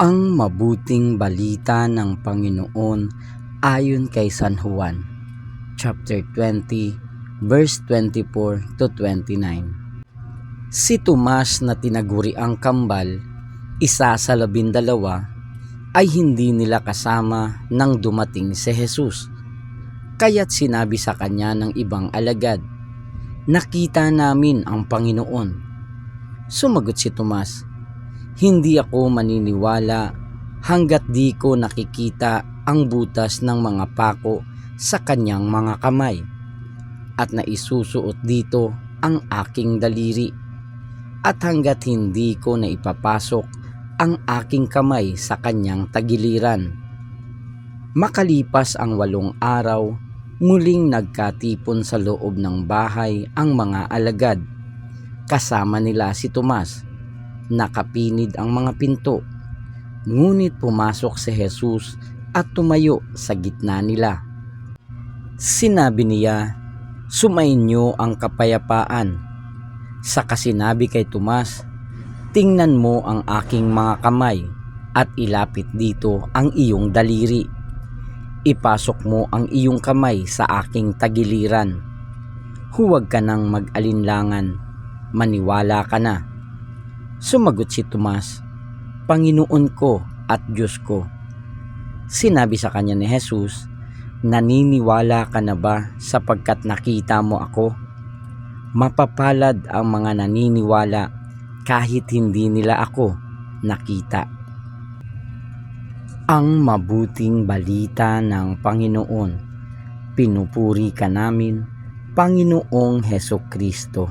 Ang mabuting balita ng Panginoon ayon kay San Juan, chapter 20, verse 24 to 29. Si Tomas na tinaguriang kambal, isa sa 12, ay hindi nila kasama nang dumating si Jesus. Kaya't sinabi sa kanya ng ibang alagad, "Nakita namin ang Panginoon." Sumagot si Tomas, "Hindi ako maniniwala hanggat di ko nakikita ang butas ng mga pako sa kanyang mga kamay at naisusuot dito ang aking daliri at hanggat hindi ko naipapasok ang aking kamay sa kanyang tagiliran." Makalipas ang 8 araw, muling nagkatipon sa loob ng bahay ang mga alagad. Kasama nila si Tomas. Nakapinid ang mga pinto, ngunit pumasok si Jesus at tumayo sa gitna nila. Sinabi niya, "Sumainyo ang kapayapaan." Saka sinabi kay Tomas, "Tingnan mo ang aking mga kamay at ilapit dito ang iyong daliri. Ipasok mo ang iyong kamay sa aking tagiliran. Huwag ka nang mag-alinlangan, maniwala ka na." Sumagot si Tomas, "Panginoon ko at Diyos ko." Sinabi sa kanya ni Jesus, "Naniniwala ka na ba sapagkat nakita mo ako? Mapapalad ang mga naniniwala kahit hindi nila ako nakita." Ang mabuting balita ng Panginoon. Pinupuri ka namin, Panginoong Hesukristo.